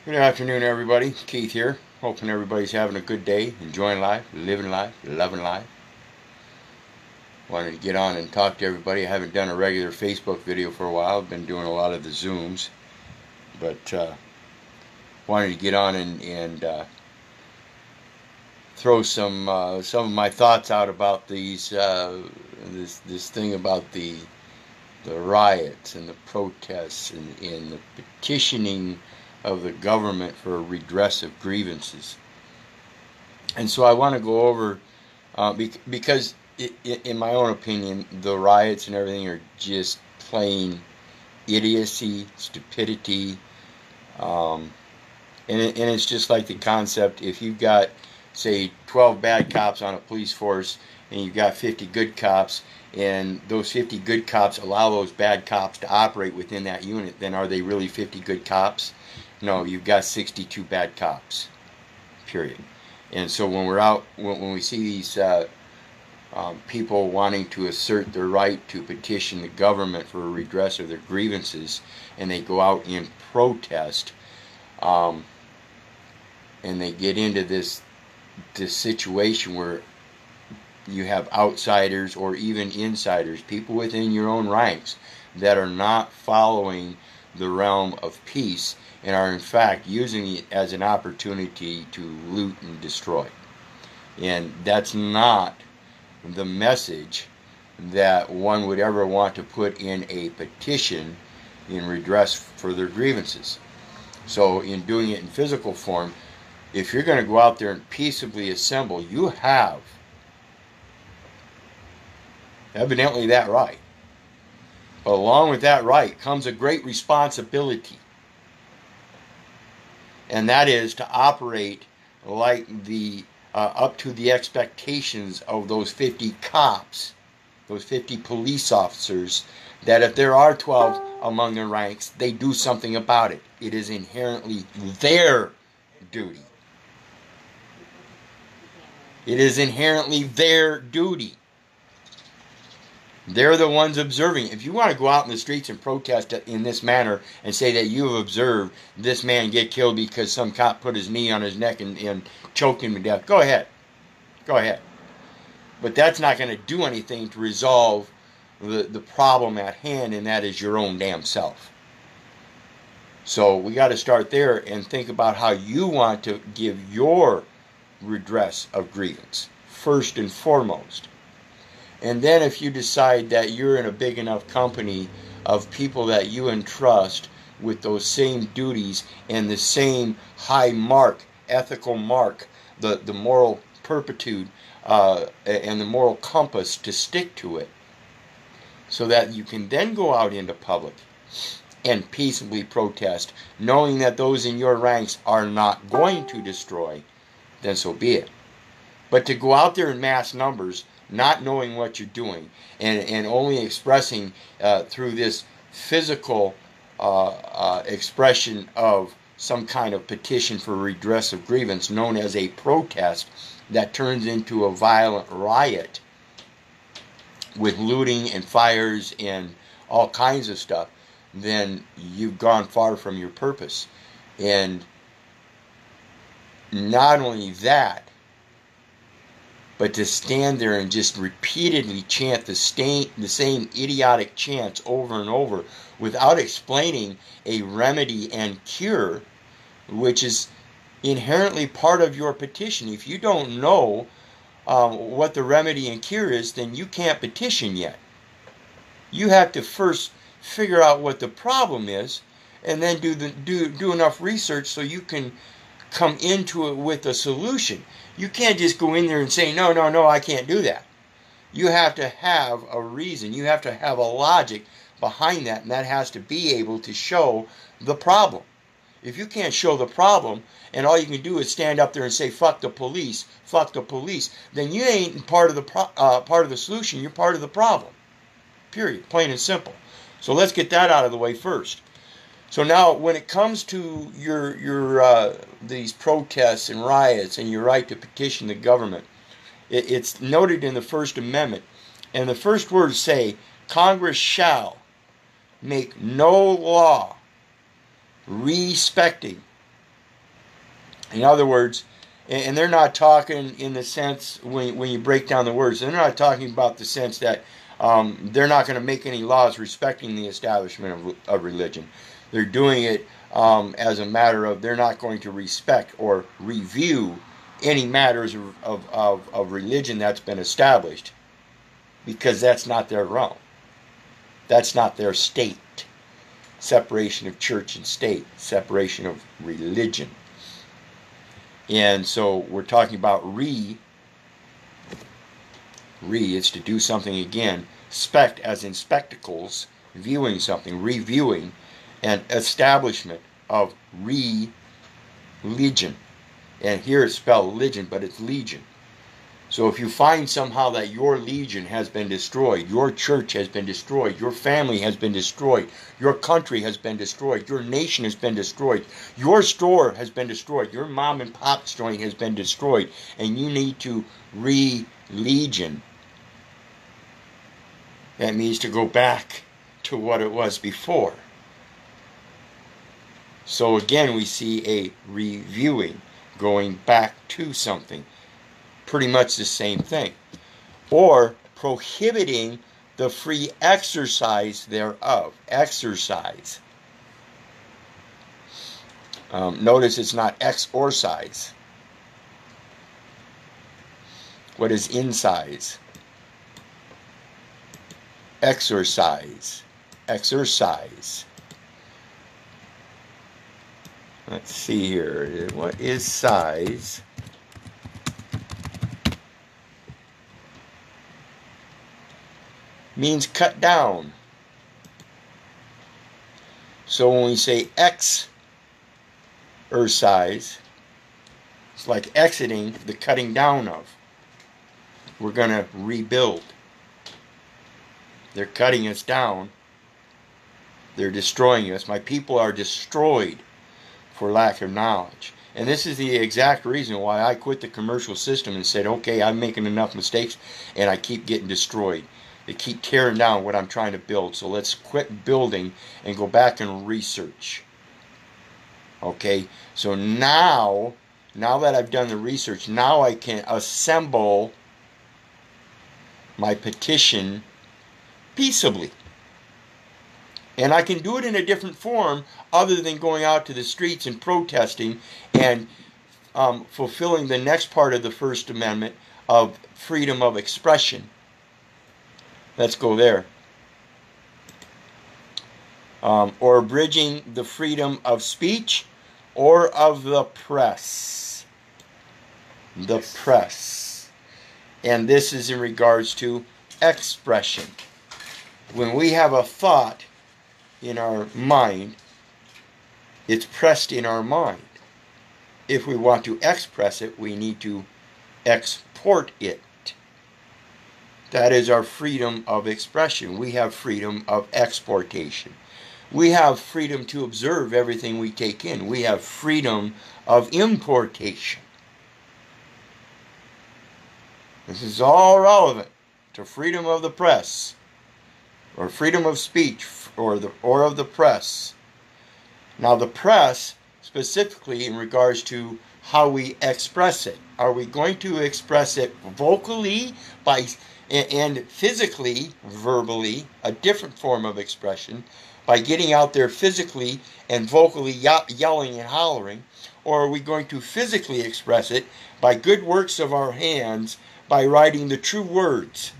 Good afternoon, everybody. Keith here. Hoping everybody's having a good day, enjoying life, living life, loving life. Wanted to get on and talk to everybody. I haven't done a regular Facebook video for a while. I've been doing a lot of the Zooms, but wanted to get on and throw some of my thoughts out about this thing about the riots and the protests and the petitioning of the government for redress of grievances. And so I want to go over, because in my own opinion, the riots and everything are just plain idiocy, stupidity, and it's just like the concept, if you've got, say, 12 bad cops on a police force and you've got 50 good cops, and those 50 good cops allow those bad cops to operate within that unit, then are they really 50 good cops? No, you've got 62 bad cops, period. And so when we're out, when we see these people wanting to assert their right to petition the government for a redress of their grievances, and they go out in protest, and they get into this situation where you have outsiders or even insiders, people within your own ranks that are not following the realm of peace and are in fact using it as an opportunity to loot and destroy. And that's not the message that one would ever want to put in a petition in redress for their grievances. So in doing it in physical form, if you're going to go out there and peaceably assemble, you have evidently that right. But along with that right comes a great responsibility. And that is to operate like the up to the expectations of those 50 cops, those 50 police officers, that if there are 12 among their ranks, they do something about it. It is inherently their duty. It is inherently their duty. They're the ones observing. If you want to go out in the streets and protest in this manner and say that you have observed this man get killed because some cop put his knee on his neck and choked him to death, go ahead. Go ahead. But that's not going to do anything to resolve the problem at hand, and that is your own damn self. So we got to start there and think about how you want to give your redress of grievance, first and foremost. And then if you decide that you're in a big enough company of people that you entrust with those same duties and the same high mark, ethical mark, the moral turpitude, and the moral compass to stick to it, so that you can then go out into public and peaceably protest, knowing that those in your ranks are not going to destroy, then so be it. But to go out there in mass numbers, not knowing what you're doing, and only expressing through this physical expression of some kind of petition for redress of grievance known as a protest that turns into a violent riot with looting and fires and all kinds of stuff, then you've gone far from your purpose. And not only that, but to stand there and just repeatedly chant the same idiotic chants over and over without explaining a remedy and cure, which is inherently part of your petition. If you don't know what the remedy and cure is, then you can't petition yet. You have to first figure out what the problem is, and then do enough research so you can come into it with a solution. You can't just go in there and say, no, I can't do that. You have to have a reason. You have to have a logic behind that, and that has to be able to show the problem. If you can't show the problem, and all you can do is stand up there and say, fuck the police, then you ain't part of the solution. You're part of the problem. Period. Plain and simple. So let's get that out of the way first. So now, when it comes to your these protests and riots and your right to petition the government, it's noted in the First Amendment, and the first words say, Congress shall make no law respecting In other words, and they're not talking in the sense, when you break down the words, they're not talking about the sense that they're not going to make any laws respecting the establishment of religion. They're doing it as a matter of they're not going to respect or review any matters of religion that's been established, because that's not their realm. That's not their state. Separation of church and state. Separation of religion. And so we're talking about it's to do something again. Spect as in spectacles, viewing something, reviewing, and establishment of religion. And here it's spelled religion, but it's legion. So if you find somehow that your legion has been destroyed, your church has been destroyed, your family has been destroyed, your country has been destroyed, your nation has been destroyed, your store has been destroyed, your mom and pop joint has been destroyed, and you need to re-legion, that means to go back to what it was before. So again, we see a reviewing, going back to something. Pretty much the same thing. Or prohibiting the free exercise thereof. Exercise. Notice it's not exorcise. What is insize? Exercise. Exercise. Let's see here. What is size? Means cut down. So when we say exercise, it's like exiting the cutting down of. We're going to rebuild. They're cutting us down. They're destroying us. My people are destroyed for lack of knowledge. And this is the exact reason why I quit the commercial system and said, okay, I'm making enough mistakes and I keep getting destroyed. They keep tearing down what I'm trying to build. So let's quit building and go back and research. Okay, so now that I've done the research, now I can assemble my petition peaceably. And I can do it in a different form other than going out to the streets and protesting and fulfilling the next part of the First Amendment of freedom of expression. Let's go there. Or abridging the freedom of speech or of the press. The press. And this is in regards to expression. When we have a thought in our mind, it's pressed in our mind. If we want to express it, we need to export it. That is our freedom of expression. We have freedom of exportation. We have freedom to observe everything we take in. We have freedom of importation. This is all relevant to freedom of the press, or freedom of speech, or of the press. Now the press, specifically in regards to how we express it. Are we going to express it vocally and physically, verbally, a different form of expression, by getting out there physically and vocally yelling and hollering? Or are we going to physically express it by good works of our hands, by writing the true words?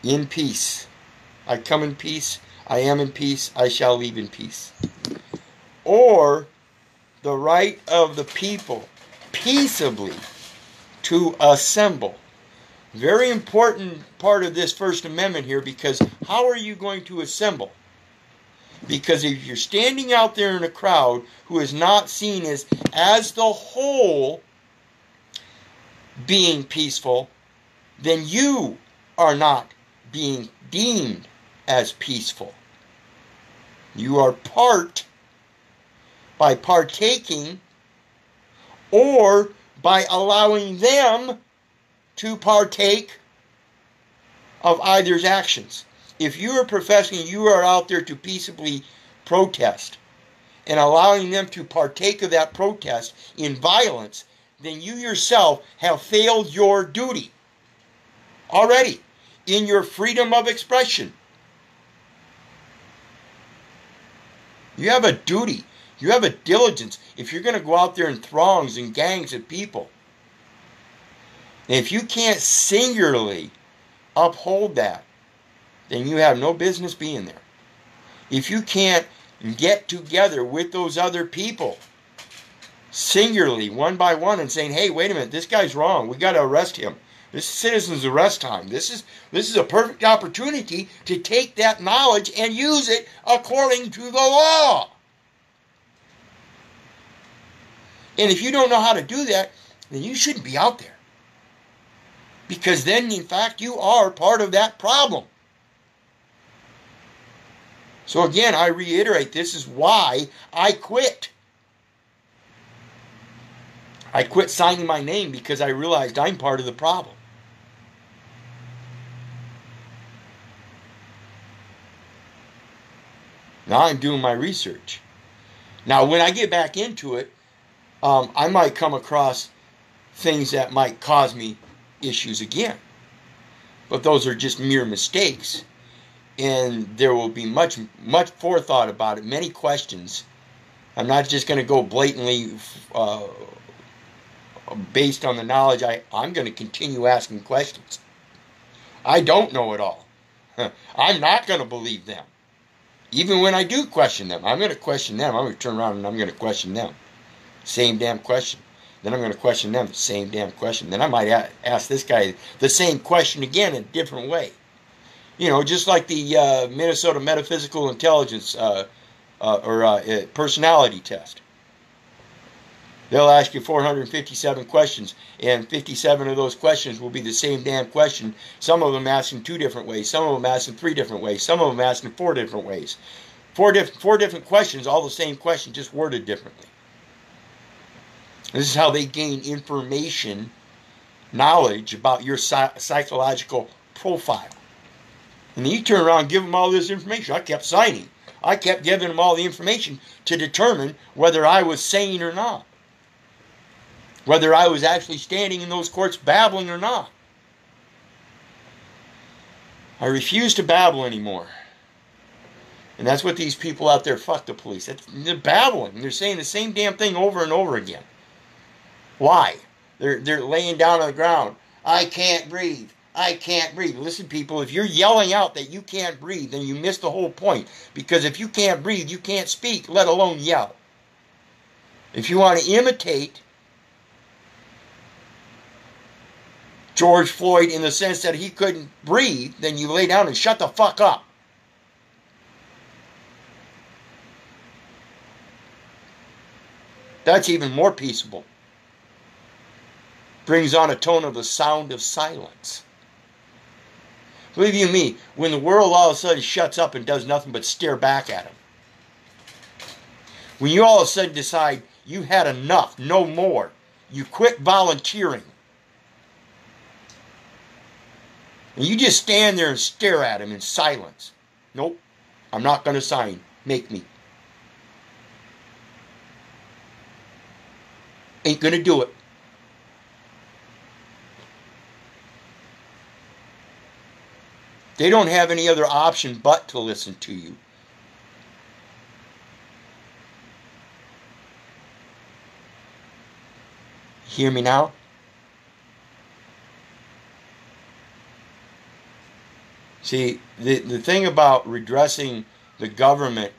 In peace. I come in peace. I am in peace. I shall leave in peace. Or the right of the people peaceably to assemble. Very important part of this First Amendment here, because how are you going to assemble? Because if you're standing out there in a crowd who is not seen as the whole being peaceful, then you are not being deemed as peaceful. You are part by partaking or by allowing them to partake of either's actions. If you are professing you are out there to peaceably protest and allowing them to partake of that protest in violence, then you yourself have failed your duty already in your freedom of expression. You have a duty. You have a diligence. If you're going to go out there in throngs and gangs of people, and if you can't singularly uphold that, then you have no business being there. If you can't get together with those other people singularly, one by one, and saying, hey, wait a minute, this guy's wrong. We got to arrest him. This is citizen's arrest time. This is a perfect opportunity to take that knowledge and use it according to the law. And if you don't know how to do that, then you shouldn't be out there. Because then, in fact, you are part of that problem. So again, I reiterate, this is why I quit. I quit signing my name because I realized I'm part of the problem. Now I'm doing my research. Now when I get back into it, I might come across things that might cause me issues again. But those are just mere mistakes. And there will be much forethought about it, many questions. I'm not just going to go blatantly based on the knowledge. I'm going to continue asking questions. I don't know it all. I'm not going to believe them. Even when I do question them, I'm going to question them. I'm going to turn around and I'm going to question them. Same damn question. Then I'm going to question them. Same damn question. Then I might ask this guy the same question again in a different way. You know, just like the Minnesota Metaphysical Intelligence personality test. They'll ask you 457 questions, and 57 of those questions will be the same damn question. Some of them asked in 2 different ways. Some of them asked in 3 different ways. Some of them asked in 4 different ways. Four different questions, all the same question, just worded differently. This is how they gain information, knowledge about your psychological profile. And then you turn around and give them all this information. I kept signing. I kept giving them all the information to determine whether I was sane or not. Whether I was actually standing in those courts babbling or not. I refuse to babble anymore. And that's what these people out there, fuck the police. They're babbling. They're saying the same damn thing over and over again. Why? They're laying down on the ground. I can't breathe. I can't breathe. Listen, people, if you're yelling out that you can't breathe, then you miss the whole point. Because if you can't breathe, you can't speak, let alone yell. If you want to imitate George Floyd in the sense that he couldn't breathe, then you lay down and shut the fuck up. That's even more peaceable. Brings on a tone of the sound of silence. Believe you me, when the world all of a sudden shuts up and does nothing but stare back at him. When you all of a sudden decide you had enough, no more. You quit volunteering. And you just stand there and stare at him in silence. Nope, I'm not going to sign. Make me. Ain't going to do it. They don't have any other option but to listen to you. Hear me now? See, the thing about redressing the government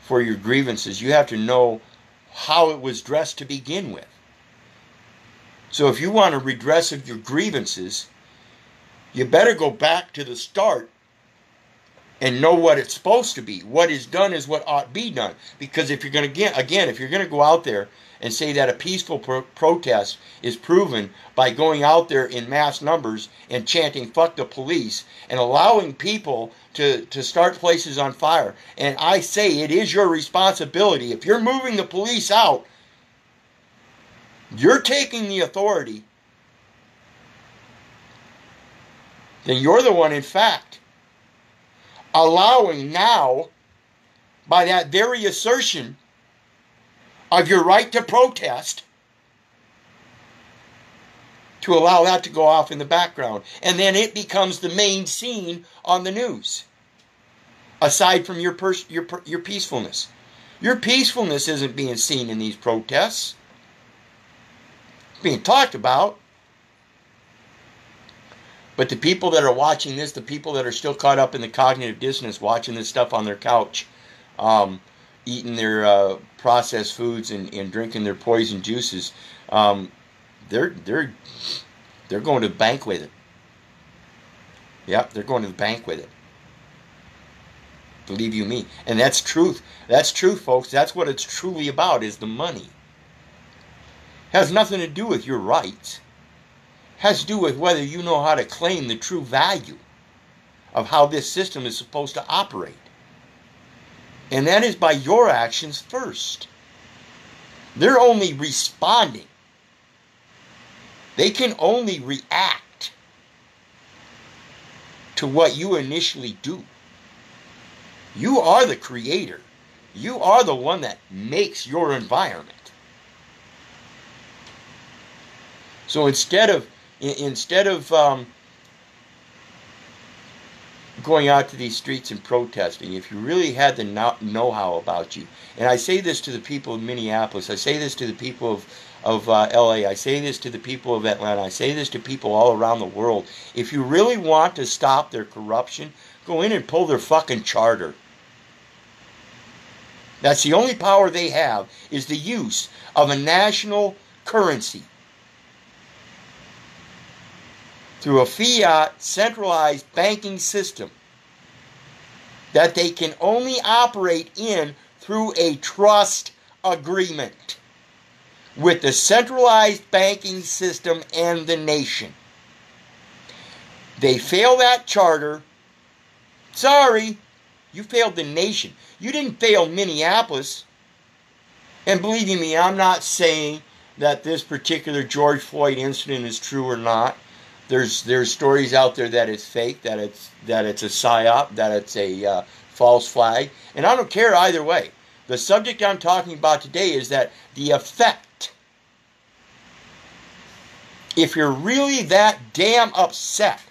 for your grievances, you have to know how it was dressed to begin with. So if you want a redress of your grievances, you better go back to the start and know what it's supposed to be. What is done is what ought to be done. Because if you're going to, again, if you're going to go out there and say that a peaceful protest is proven by going out there in mass numbers and chanting "fuck the police" and allowing people to start places on fire, and I say it is your responsibility. If you're moving the police out, you're taking the authority. Then you're the one, in fact, allowing now, by that very assertion of your right to protest, to allow that to go off in the background. And then it becomes the main scene on the news. Aside from your peacefulness. Your peacefulness isn't being seen in these protests. It's being talked about. But the people that are watching this, the people that are still caught up in the cognitive dissonance, watching this stuff on their couch, eating their processed foods and drinking their poison juices, they're going to the bank with it. Yep, they're going to the bank with it. Believe you me. And that's truth. That's truth, folks. That's what it's truly about, is the money. Has nothing to do with your rights. Has to do with whether you know how to claim the true value of how this system is supposed to operate. And that is by your actions first. They're only responding. They can only react to what you initially do. You are the creator. You are the one that makes your environment. So instead of going out to these streets and protesting, if you really had the know-how about you, and I say this to the people of Minneapolis, I say this to the people of LA, I say this to the people of Atlanta, I say this to people all around the world, if you really want to stop their corruption, go in and pull their fucking charter. That's the only power they have, is the use of a national currency through a fiat centralized banking system that they can only operate in through a trust agreement with the centralized banking system and the nation. They fail that charter. Sorry, you failed the nation. You didn't fail Minneapolis. And believe you me, I'm not saying that this particular George Floyd incident is true or not. There's stories out there that it's fake, that it's a psyop, that it's a false flag, and I don't care either way. The subject I'm talking about today is that the effect. If you're really that damn upset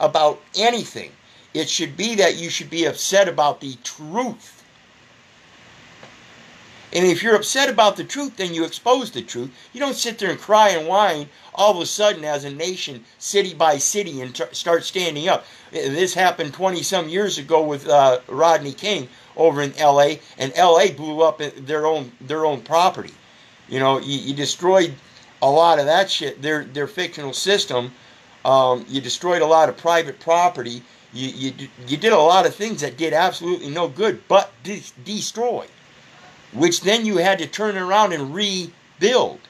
about anything, it should be that you should be upset about the truth. And if you're upset about the truth, then you expose the truth. You don't sit there and cry and whine all of a sudden as a nation, city by city, and start standing up. This happened 20-some years ago with Rodney King over in L.A., and L.A. blew up their own property. You know, you destroyed a lot of that shit, their fictional system. You destroyed a lot of private property. You did a lot of things that did absolutely no good but destroy, which then you had to turn around and rebuild.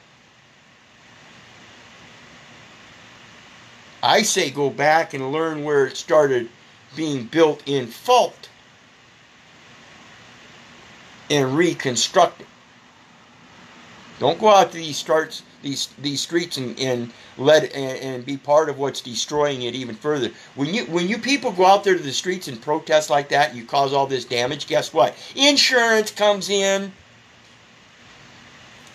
I say go back and learn where it started being built in fault and reconstruct it. Don't go out to these streets and be part of what's destroying it even further. When you people go out there to the streets and protest like that, you cause all this damage, guess what? Insurance comes in.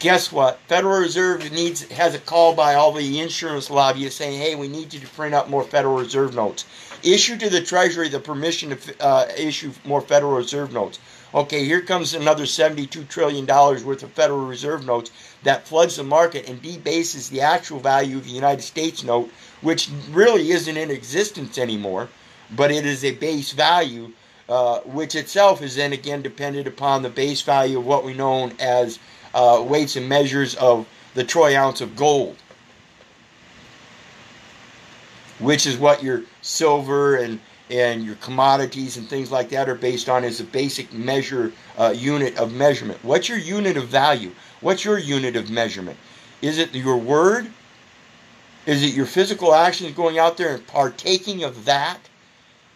Guess what? Federal Reserve has a call by all the insurance lobbyists saying, hey, we need you to print up more Federal Reserve notes. Issue to the Treasury the permission to issue more Federal Reserve notes. Okay, here comes another $72 trillion worth of Federal Reserve notes that floods the market and debases the actual value of the United States note, which really isn't in existence anymore, but it is a base value, which itself is then again dependent upon the base value of what we know as weights and measures of the troy ounce of gold, which is what your silver and your commodities and things like that are based on, as a basic measure unit of measurement. What's your unit of value? What's your unit of measurement? Is it your word? Is it your physical actions going out there and partaking of that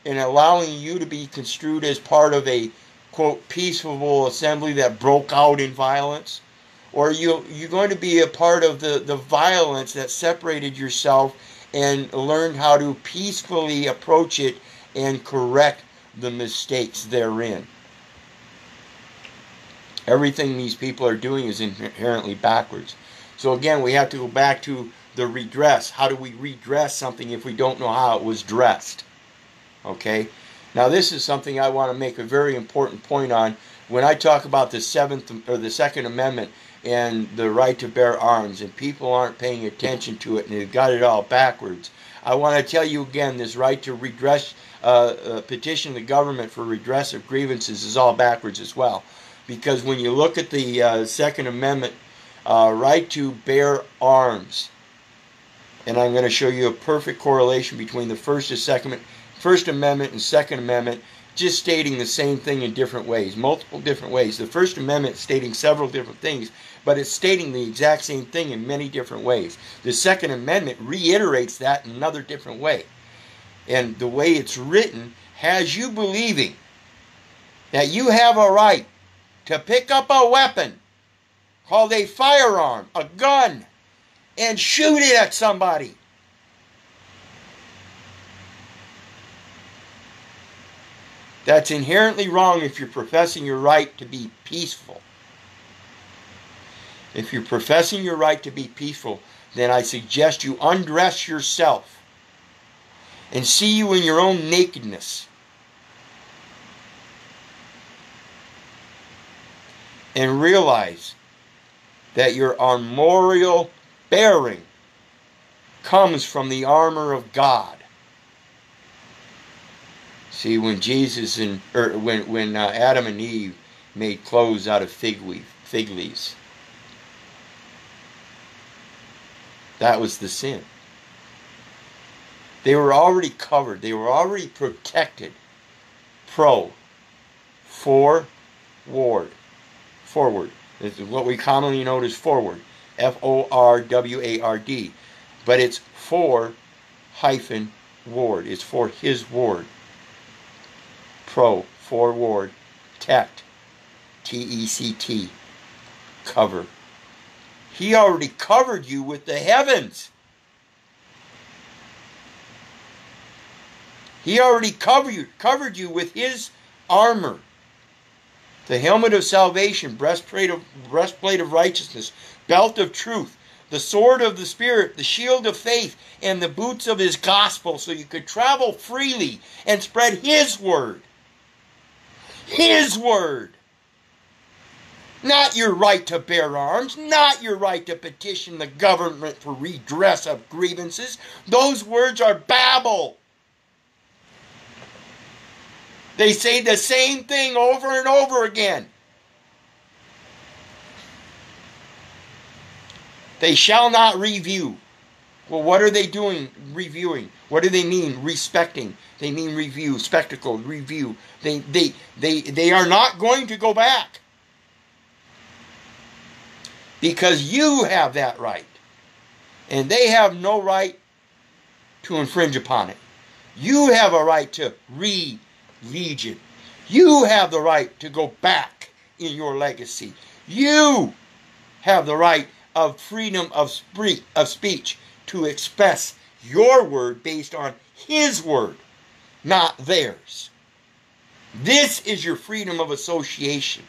and allowing you to be construed as part of a, quote, peaceful assembly that broke out in violence? Or are you going to be a part of the violence that separated yourself and learned how to peacefully approach it and correct the mistakes therein. Everything these people are doing is inherently backwards. So again, we have to go back to the redress. How do we redress something if we don't know how it was dressed? Okay? Now this is something I want to make a very important point on. When I talk about the Second Amendment and the right to bear arms, and people aren't paying attention to it and they've got it all backwards, I want to tell you again, this right to redress, petition the government for redress of grievances is all backwards as well. Because when you look at the Second Amendment, right to bear arms, and I'm going to show you a perfect correlation between the First Amendment and Second Amendment, just stating the same thing in different ways, multiple different ways. The First Amendment stating several different things, but it's stating the exact same thing in many different ways. The Second Amendment reiterates that in another different way. And the way it's written has you believing that you have a right to pick up a weapon called a firearm, a gun, and shoot it at somebody. That's inherently wrong if you're professing your right to be peaceful. If you're professing your right to be peaceful, then I suggest you undress yourself and see you in your own nakedness. And realize that your armorial bearing comes from the armor of God. See, when when Adam and Eve made clothes out of fig leaves, that was the sin. They were already covered. They were already protected. Forward. This is what we commonly know as forward. Forward. But it's for-ward. It's for his ward. Forward. Tect. T-E-C-T. Cover. He already covered you with the heavens. He already covered you with his armor. The helmet of salvation, breastplate of righteousness, belt of truth, the sword of the Spirit, the shield of faith, and the boots of his gospel, so you could travel freely and spread his word. His word. Not your right to bear arms, not your right to petition the government for redress of grievances. Those words are babble. They say the same thing over and over again. They shall not review. Well, what are they doing reviewing? What do they mean respecting? They mean review, spectacle, review. They are not going to go back. Because you have that right. And they have no right to infringe upon it. You have a right to legion. You have the right to go back in your legacy. You have the right of freedom of speech to express your word based on his word, not theirs. This is your freedom of association.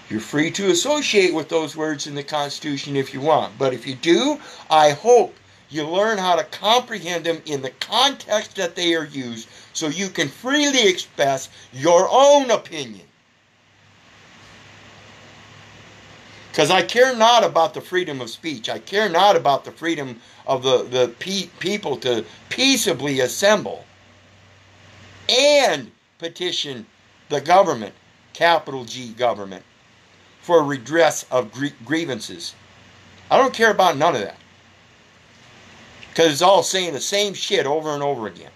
You're free to associate with those words in the Constitution if you want. But if you do, I hope you learn how to comprehend them in the context that they are used so you can freely express your own opinion. Because I care not about the freedom of speech. I care not about the freedom of the people to peaceably assemble and petition the government, capital G government, for redress of grievances. I don't care about none of that. Because it's all saying the same shit over and over again.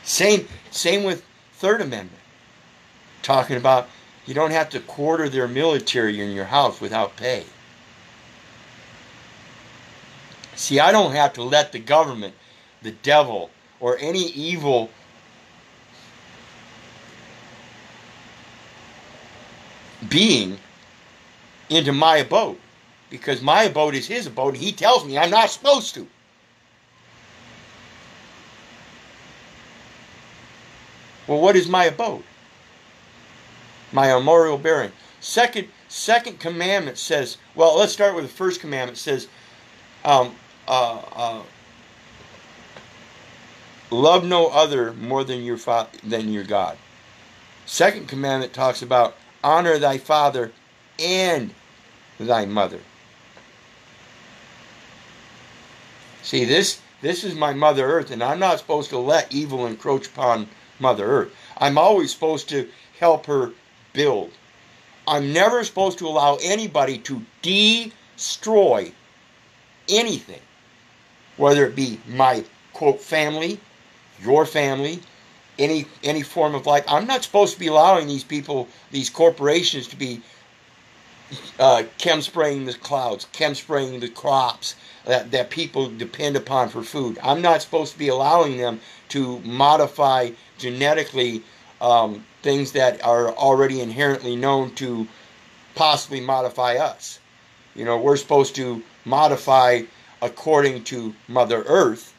Same with Third Amendment. Talking about you don't have to quarter their military in your house without pay. See, I don't have to let the government, the devil, or any evil being into my abode, because my abode is his abode. He tells me I'm not supposed to. Well, what is my abode? My armorial bearing. Second commandment says, well, let's start with the first commandment. It says, um, love no other more than your God. Second commandment talks about honor thy father and thy mother. See, this is my Mother Earth, and I'm not supposed to let evil encroach upon Mother Earth. I'm always supposed to help her build. I'm never supposed to allow anybody to destroy anything, whether it be my, quote, family, your family, any form of life. I'm not supposed to be allowing these people, these corporations, to be chem spraying the clouds, chem spraying the crops that people depend upon for food. I'm not supposed to be allowing them to modify genetically things that are already inherently known to possibly modify us. You know, we're supposed to modify according to Mother Earth,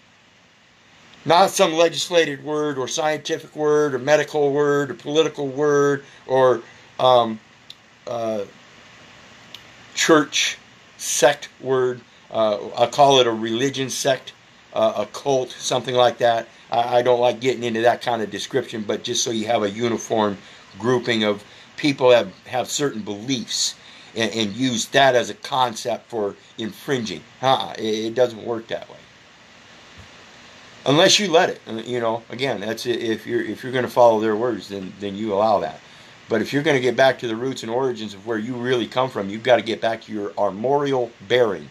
not some legislated word or scientific word or medical word or political word or church sect word. I'll call it a religion sect, a cult, something like that. I don't like getting into that kind of description, but just so you have a uniform grouping of people that have certain beliefs and use that as a concept for infringing. It doesn't work that way. Unless you let it. You know, again, that's if you're going to follow their words, then you allow that. But if you're going to get back to the roots and origins of where you really come from, you've got to get back to your armorial bearing.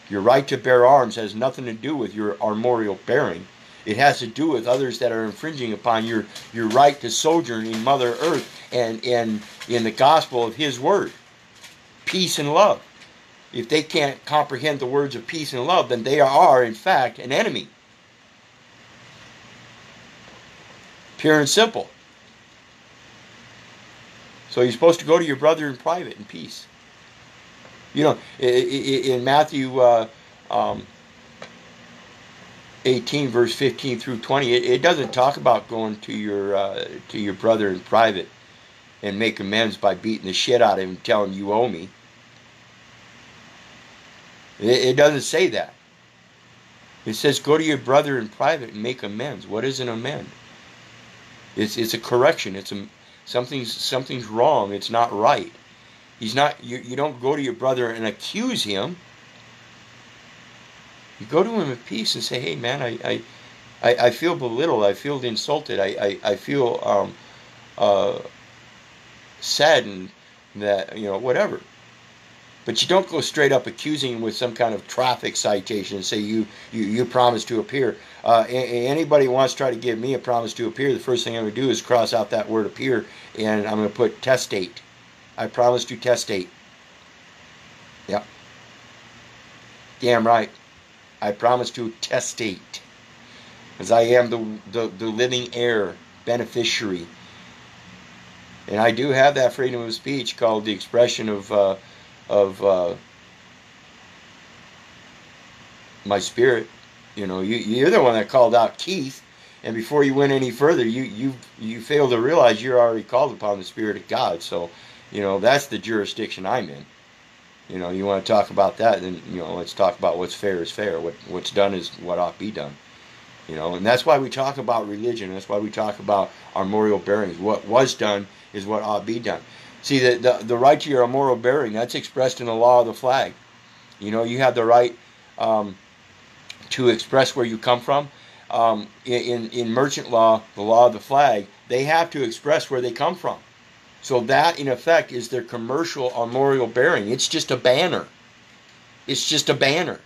Your right to bear arms has nothing to do with your armorial bearing. It has to do with others that are infringing upon your right to sojourn in Mother Earth and in the gospel of His Word. Peace and love. If they can't comprehend the words of peace and love, then they are, in fact, an enemy. Pure and simple. So you're supposed to go to your brother in private in peace. You know, in Matthew 18, verse 15 through 20, it doesn't talk about going to your brother in private and make amends by beating the shit out of him and telling him you owe me. It doesn't say that. It says go to your brother in private and make amends. What is an amend? It's a correction. Something's wrong. It's not right. He's not. You don't go to your brother and accuse him. You go to him in peace and say, "Hey, man, I feel belittled. I feel insulted. I feel saddened that whatever." But you don't go straight up accusing him with some kind of traffic citation and say you promised to appear. Anybody who wants to try to give me a promise to appear, the first thing I'm going to do is cross out that word appear, and I'm going to put testate. I promise to testate. Yep. Damn right. I promise to testate. As I am the living heir, beneficiary. And I do have that freedom of speech called the expression of my spirit. You're the one that called out Keith, and before you went any further, you failed to realize you're already called upon the Spirit of God. So, that's the jurisdiction I'm in. You want to talk about that, then let's talk about what's fair is fair. What's done is what ought to be done. And that's why we talk about religion. That's why we talk about armorial bearings. What was done is what ought to be done. See, the right to your armorial bearing, that's expressed in the law of the flag. You have the right to express where you come from. In merchant law, the law of the flag, they have to express where they come from. So that, in effect, is their commercial armorial bearing. It's just a banner. It's just a banner.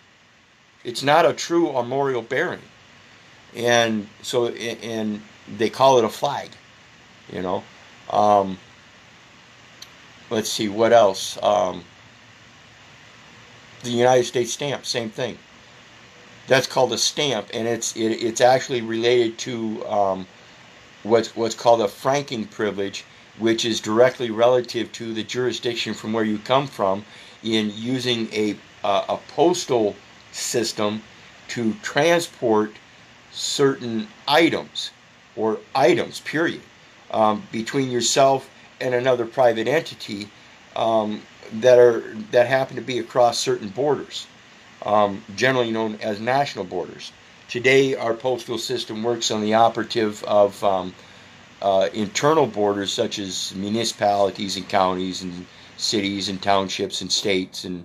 It's not a true armorial bearing. And so, and they call it a flag. Let's see, what else? The United States stamp, same thing. That's called a stamp, and it's actually related to what's called a franking privilege, which is directly relative to the jurisdiction from where you come from in using a postal system to transport certain items. or items, period, between yourself and another private entity that happen to be across certain borders, generally known as national borders. Today, our postal system works on the operative of internal borders, such as municipalities and counties and cities and townships and states and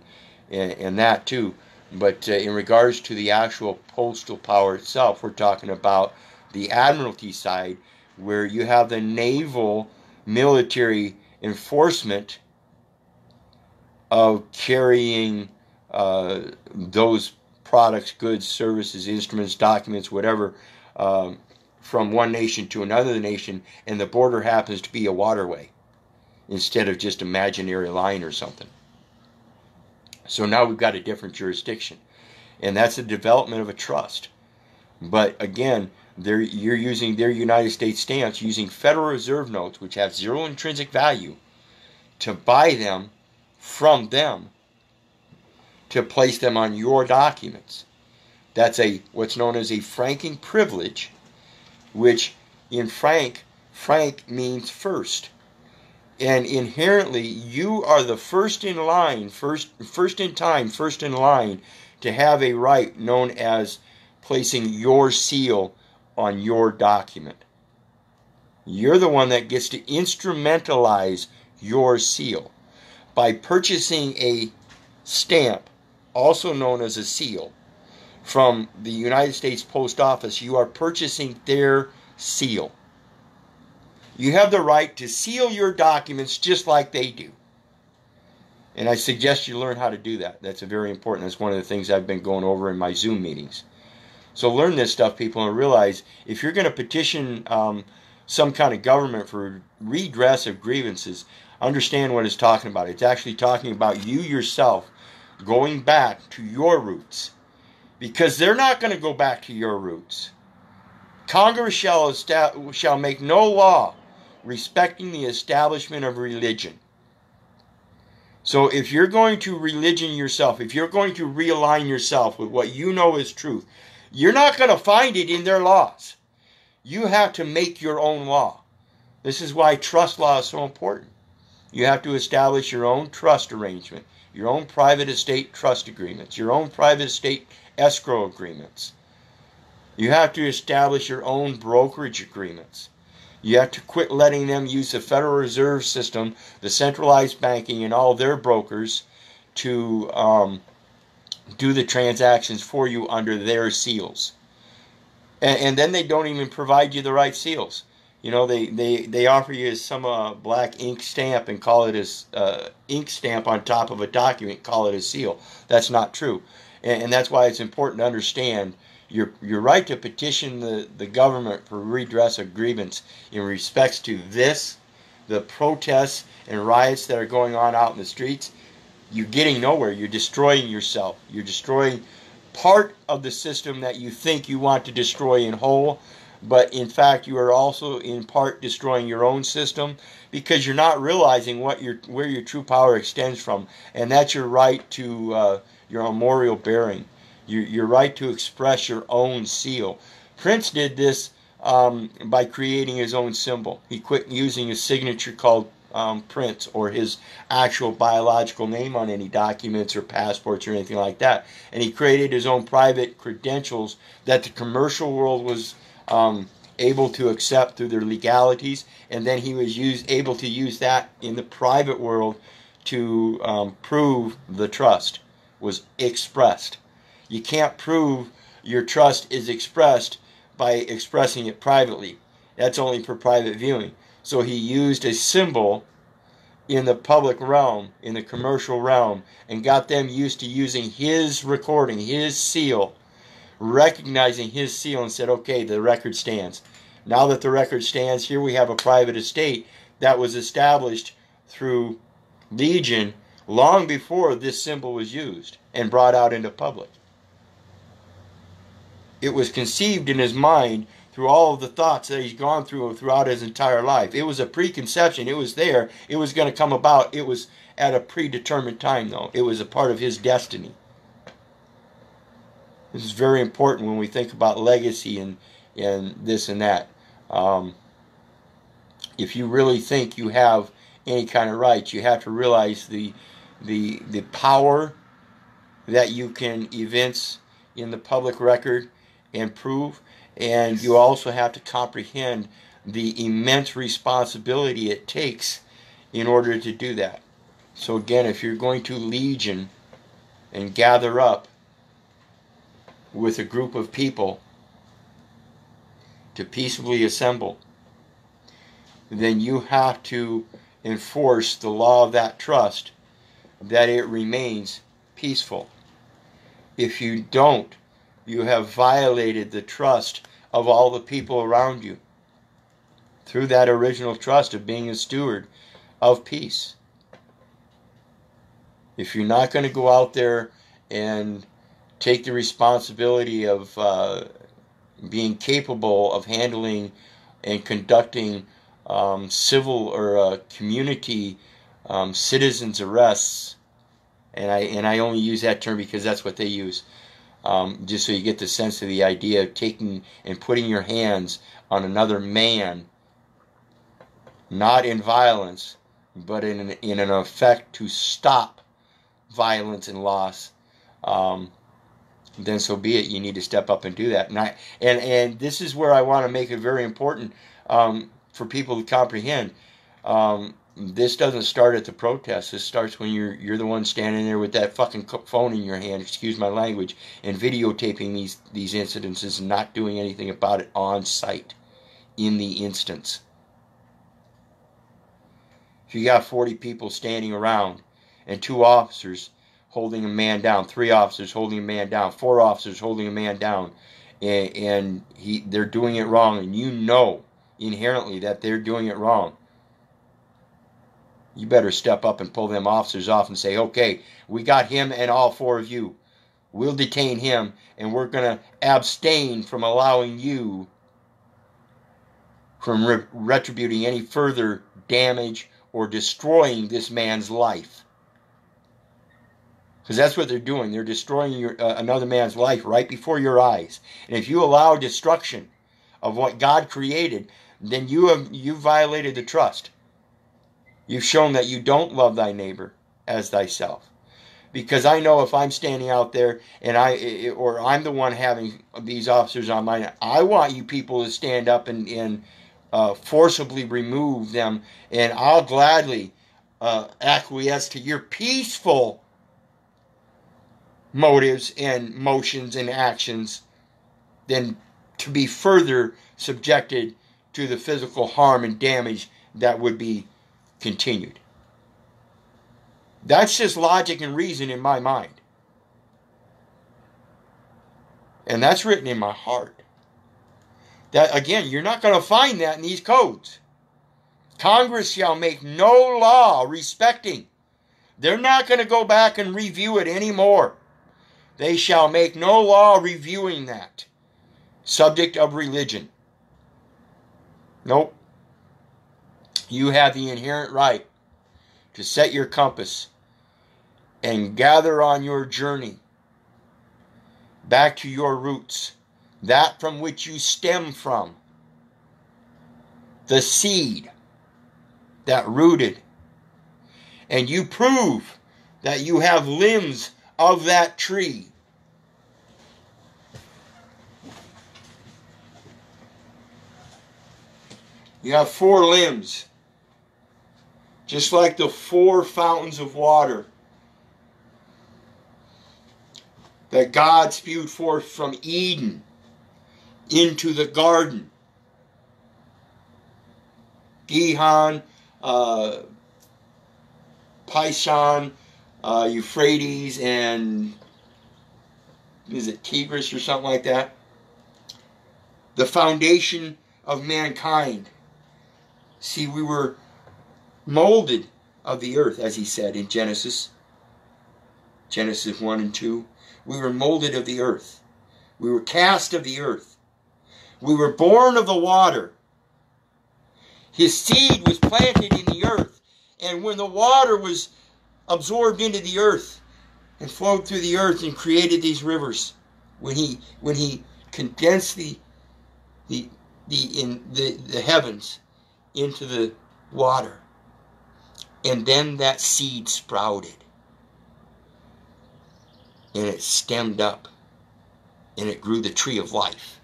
that too. But in regards to the actual postal power itself, we're talking about the admiralty side, where you have the naval military enforcement of carrying those products, goods, services, instruments, documents, whatever, from one nation to another nation, and the border happens to be a waterway instead of just imaginary line or something. So now we've got a different jurisdiction, and that's the development of a trust. But again, you're using their United States stance, using Federal Reserve notes, which have zero intrinsic value, to buy them from them, to place them on your documents. That's what's known as a franking privilege, which in frank means first. And inherently, you are the first in line, first in time, first in line to have a right known as placing your seal on your document. You're the one that gets to instrumentalize your seal. By purchasing a stamp, also known as a seal, from the United States Post Office, you are purchasing their seal. You have the right to seal your documents just like they do. And I suggest you learn how to do that. That's very important. That's one of the things I've been going over in my Zoom meetings. So learn this stuff, people, and realize if you're going to petition some kind of government for redress of grievances, understand what it's talking about. It's actually talking about you yourself going back to your roots. Because they're not going to go back to your roots. Congress shall make no law respecting the establishment of religion. So if you're going to religion yourself, if you're going to realign yourself with what you know is truth, you're not going to find it in their laws. You have to make your own law. This is why trust law is so important. You have to establish your own trust arrangement, your own private estate trust agreements, your own private estate escrow agreements. You have to establish your own brokerage agreements. You have to quit letting them use the Federal Reserve System, the centralized banking, and all their brokers to do the transactions for you under their seals. And then they don't even provide you the right seals. You know, they offer you some black ink stamp and call it as ink stamp on top of a document, call it a seal. That's not true. And that's why it's important to understand your right to petition the government for redress of grievance in respects to this, the protests and riots that are going on out in the streets. You're getting nowhere. You're destroying yourself. You're destroying part of the system that you think you want to destroy in whole, but in fact you are also in part destroying your own system because you're not realizing where your true power extends from, and that's your right to your memorial bearing. Your right to express your own seal. Prince did this by creating his own symbol. He quit using a signature called Prince or his actual biological name on any documents or passports or anything like that. And he created his own private credentials that the commercial world was able to accept through their legalities. And then he was able to use that in the private world to prove the trust was expressed. You can't prove your trust is expressed by expressing it privately. That's only for private viewing. So he used a symbol in the public realm, in the commercial realm, and got them used to using his recording, his seal, recognizing his seal, and said, okay, the record stands. Now that the record stands, here we have a private estate that was established through Legion long before this symbol was used and brought out into public. It was conceived in his mind through all of the thoughts that he's gone through throughout his entire life. It was a preconception. It was there. It was going to come about. It was at a predetermined time, though. It was a part of his destiny. This is very important when we think about legacy and this and that. If you really think you have any kind of rights, you have to realize the power that you can evince in the public record and prove, and you also have to comprehend the immense responsibility it takes in order to do that. So again, if you're going to legion and gather up with a group of people to peaceably assemble, then you have to enforce the law of that trust, that it remains peaceful. If you don't, you have violated the trust of all the people around you through that original trust of being a steward of peace. If you're not going to go out there and take the responsibility of being capable of handling and conducting civil or community citizens arrests, and I only use that term because that's what they use, just so you get the sense of the idea of taking and putting your hands on another man, not in violence, but in an effect to stop violence and loss, then so be it. You need to step up and do that. And this is where I want to make it very important for people to comprehend. This doesn't start at the protest. This starts when you're the one standing there with that fucking phone in your hand, excuse my language, and videotaping these incidences and not doing anything about it on site in the instance. If you got 40 people standing around and 2 officers holding a man down, 3 officers holding a man down, 4 officers holding a man down, and they're doing it wrong, and you know inherently that they're doing it wrong, you better step up and pull them officers off and say, okay, we got him and all 4 of you. We'll detain him, and we're going to abstain from allowing you from retributing any further damage or destroying this man's life. Because that's what they're doing. They're destroying another man's life right before your eyes. And if you allow destruction of what God created, then you violated the trust. You've shown that you don't love thy neighbor as thyself. Because I know if I'm standing out there and I'm the one having these officers on mine, I want you people to stand up and forcibly remove them, and I'll gladly acquiesce to your peaceful motives and motions and actions than to be further subjected to the physical harm and damage that would be continued. That's just logic and reason in my mind. And that's written in my heart. That, again, you're not going to find that in these codes. Congress shall make no law respecting. They're not going to go back and review it anymore. They shall make no law reviewing that. Subject of religion. Nope. You have the inherent right to set your compass and gather on your journey back to your roots, that from which you stem from, the seed that rooted, and you prove that you have limbs of that tree. You have 4 limbs, just like the 4 fountains of water that God spewed forth from Eden into the garden. Gihon, Pishon, Euphrates, and is it Tigris or something like that? The foundation of mankind. See, we were molded of the earth, as he said in Genesis 1 and 2. We were molded of the earth. We were cast of the earth. We were born of the water. His seed was planted in the earth. And when the water was absorbed into the earth and flowed through the earth and created these rivers, when he condensed the the heavens into the water. And then that seed sprouted. And it stemmed up. And it grew the tree of life.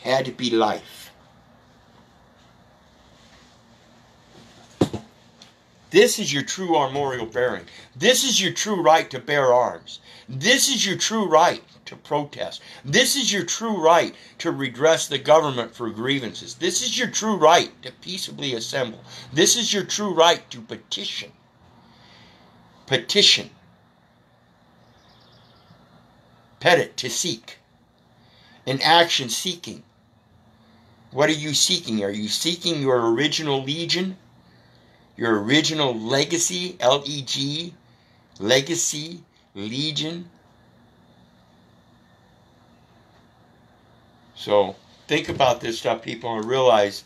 Had to be life. This is your true armorial bearing. This is your true right to bear arms. This is your true right to protest. This is your true right to redress the government for grievances. This is your true right to peaceably assemble. This is your true right to petition. Petition. Petit, to seek. An action seeking. What are you seeking? Are you seeking your original legion? Your original legacy, L-E-G, legacy, legion. So think about this stuff, people, and realize,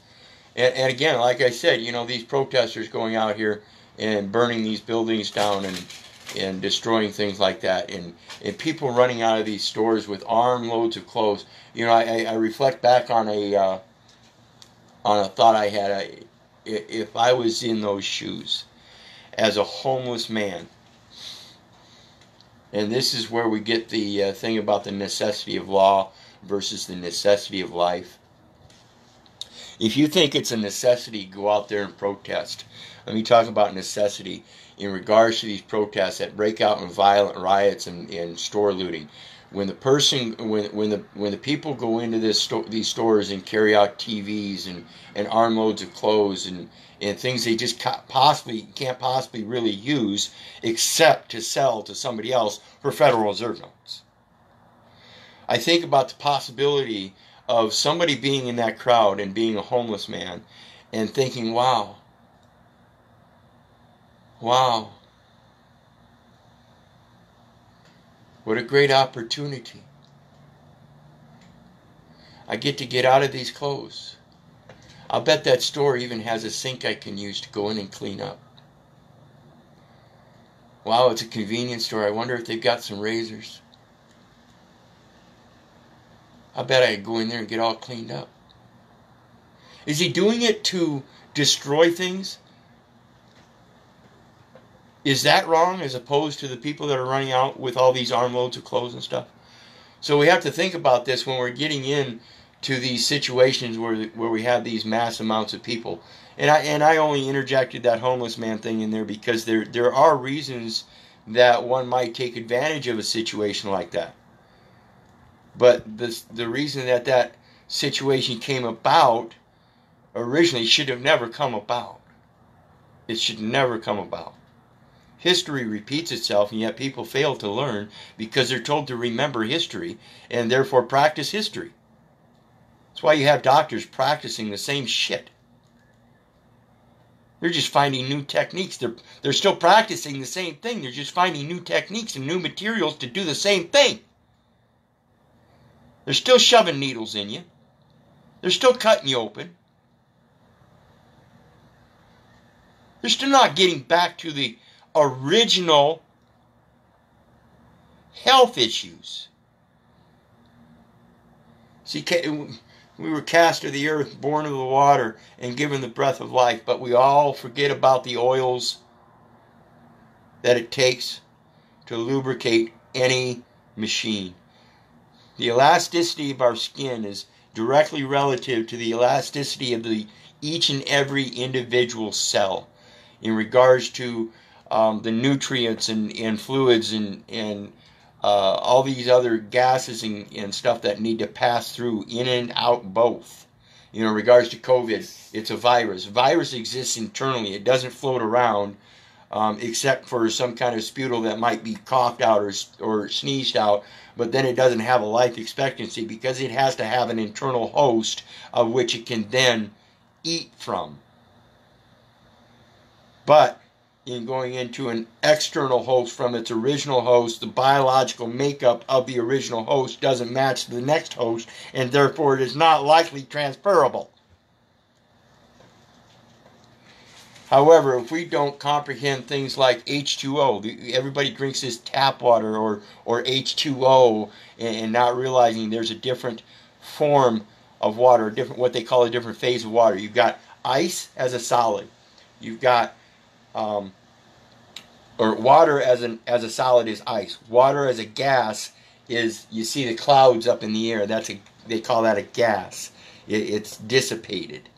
and again, like I said, you know, these protesters going out here and burning these buildings down and destroying things like that, and people running out of these stores with armloads of clothes. You know, I reflect back on a thought I had. If I was in those shoes as a homeless man, and this is where we get the thing about the necessity of law versus the necessity of life. If you think it's a necessity, go out there and protest. Let me talk about necessity in regards to these protests that break out in violent riots and store looting. When the person, when the people go into these stores and carry out TVs and armloads of clothes and things they just can't possibly really use except to sell to somebody else for Federal Reserve notes. I think about the possibility of somebody being in that crowd and being a homeless man and thinking, wow, what a great opportunity. I get out of these clothes. I'll bet that store even has a sink I can use to go in and clean up. Wow, it's a convenience store. I wonder if they've got some razors. I bet I could go in there and get all cleaned up. Is he doing it to destroy things? Is that wrong as opposed to the people that are running out with all these armloads of clothes and stuff? So we have to think about this when we're getting in to these situations where we have these mass amounts of people. And I only interjected that homeless man thing in there because there are reasons that one might take advantage of a situation like that. But the reason that situation came about originally should have never come about. It should never come about. History repeats itself, and yet people fail to learn because they're told to remember history and therefore practice history. That's why you have doctors practicing the same shit. They're just finding new techniques. They're still practicing the same thing. They're just finding new techniques and new materials to do the same thing. They're still shoving needles in you. They're still cutting you open. They're still not getting back to the original health issues. See, we were cast of the earth, born of the water, and given the breath of life, but we all forget about the oils that it takes to lubricate any machine. The elasticity of our skin is directly relative to the elasticity of each and every individual cell in regards to the nutrients and fluids and all these other gases and stuff that need to pass through in and out both. You know, in regards to COVID, it's a virus. Virus exists internally. It doesn't float around except for some kind of sputum that might be coughed out or sneezed out, but then it doesn't have a life expectancy because it has to have an internal host of which it can then eat from. But in going into an external host from its original host, the biological makeup of the original host doesn't match the next host, and therefore it is not likely transferable. However, if we don't comprehend things like H2O, everybody drinks this tap water or H2O, and not realizing there's a different form of water, different what they call a different phase of water. You've got ice as a solid. You've got or water as a solid is ice. Water as a gas is, you see the clouds up in the air. They call that a gas. It's dissipated.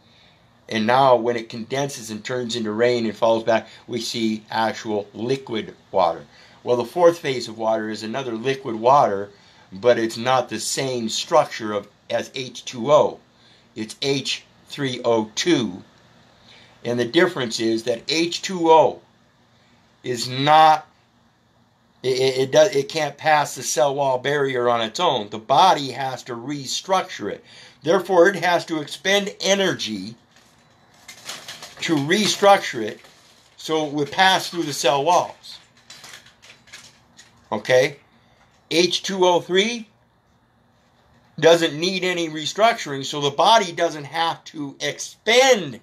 And now when it condenses and turns into rain and falls back, we see actual liquid water. Well, the fourth phase of water is another liquid water, but it's not the same structure as H2O. It's H3O2. And the difference is that H2O is not, it can't pass the cell wall barrier on its own. The body has to restructure it. Therefore, it has to expend energy to restructure it so it would pass through the cell walls. Okay? H2O3 doesn't need any restructuring, so the body doesn't have to expend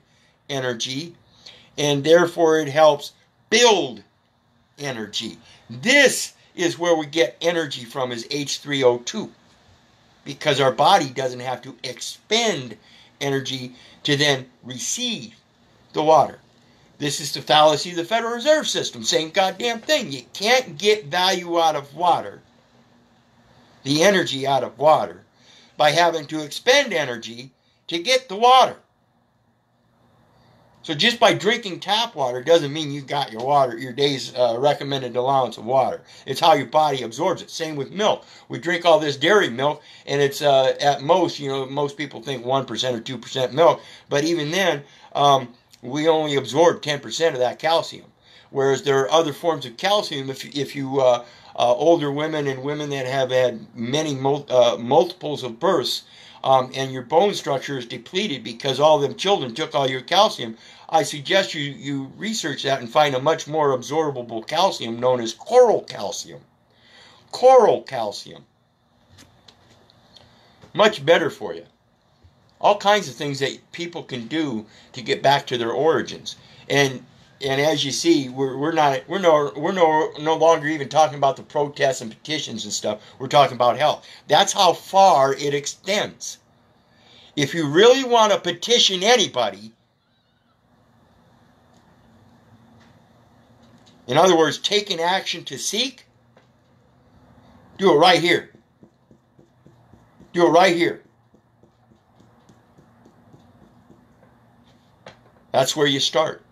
energy, and therefore it helps build energy. This is where we get energy from, is H3O2, because our body doesn't have to expend energy to then receive the water. This is the fallacy of the Federal Reserve System. Same goddamn thing. You can't get value out of water, the energy out of water, by having to expend energy to get the water. So just by drinking tap water doesn't mean you got your water, your day's recommended allowance of water. It's how your body absorbs it. Same with milk. We drink all this dairy milk, and it's at most, most people think 1% or 2% milk, but even then, we only absorb 10% of that calcium. Whereas there are other forms of calcium. If you older women and women that have had many multiples of births, and your bone structure is depleted because all them children took all your calcium, I suggest you research that and find a much more absorbable calcium known as coral calcium. Coral calcium. Much better for you. All kinds of things that people can do to get back to their origins. And as you see, we're no longer even talking about the protests and petitions and stuff. We're talking about health. That's how far it extends. If you really want to petition anybody, in other words, take an action to seek, do it right here. Do it right here. That's where you start.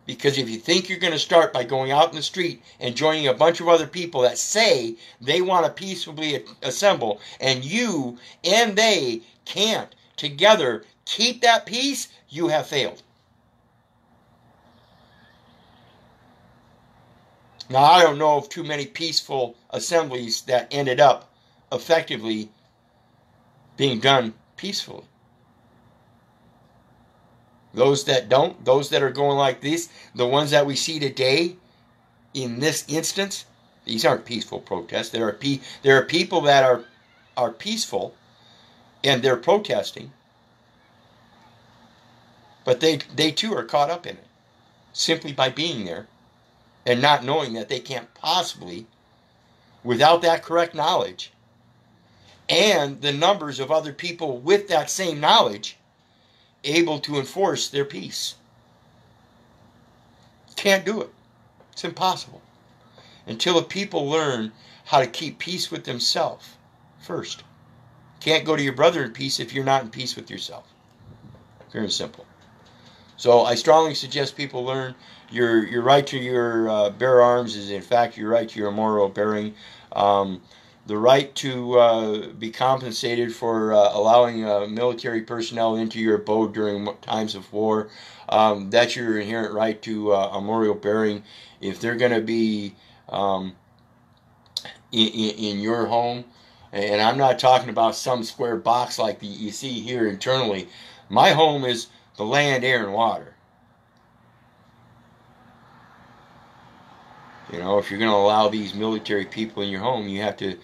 Because if you think you're going to start by going out in the street and joining a bunch of other people that say they want to peaceably assemble, and you and they can't together keep that peace, you have failed. Now, I don't know of too many peaceful assemblies that ended up effectively being done peacefully. Those that don't, those that are going like this, the ones that we see today, in this instance, these aren't peaceful protests. There are people that are peaceful, and they're protesting, but they too are caught up in it, simply by being there, and not knowing that they can't possibly, without that correct knowledge, and the numbers of other people with that same knowledge, able to enforce their peace. Can't do it. It's impossible. Until the people learn how to keep peace with themselves first. Can't go to your brother in peace if you're not in peace with yourself. Pure and simple. So I strongly suggest people learn your right to your bear arms is in fact your right to your memorial bearing. The right to be compensated for allowing military personnel into your abode during times of war. That's your inherent right to a memorial bearing. If they're going to be in your home, and I'm not talking about some square box like you see here internally. My home is the land, air, and water. You know, if you're going to allow these military people in your home, you have to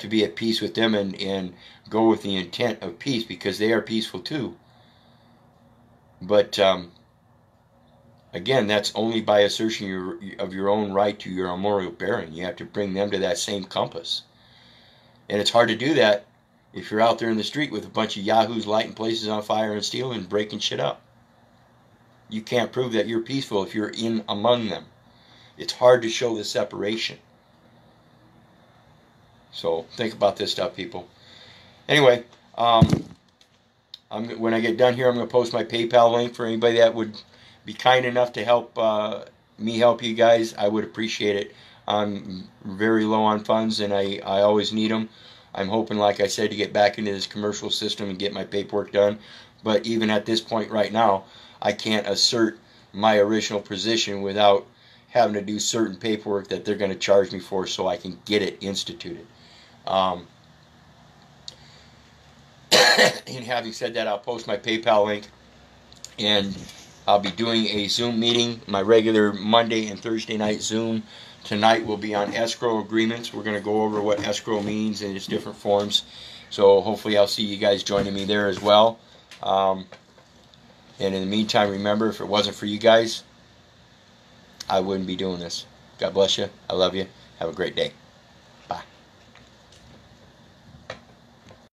be at peace with them and go with the intent of peace, because they are peaceful too. But Again, that's only by assertion of your own right to your armorial bearing. You have to bring them to that same compass. And it's hard to do that if you're out there in the street with a bunch of yahoos lighting places on fire and stealing and breaking shit up. You can't prove that you're peaceful if you're in among them. It's hard to show the separation. So think about this stuff, people. Anyway, when I get done here, I'm going to post my PayPal link for anybody that would be kind enough to help me help you guys. I would appreciate it. I'm very low on funds, and I always need them. I'm hoping, like I said, to get back into this commercial system and get my paperwork done. But even at this point right now, I can't assert my original position without having to do certain paperwork that they're going to charge me for so I can get it instituted. And having said that, I'll post my PayPal link, and I'll be doing a Zoom meeting, my regular Monday and Thursday night Zoom. Tonight will be on escrow agreements. We're going to go over what escrow means in its different forms. So hopefully I'll see you guys joining me there as well. And in the meantime, remember, if it wasn't for you guys, I wouldn't be doing this. God bless you. I love you. Have a great day.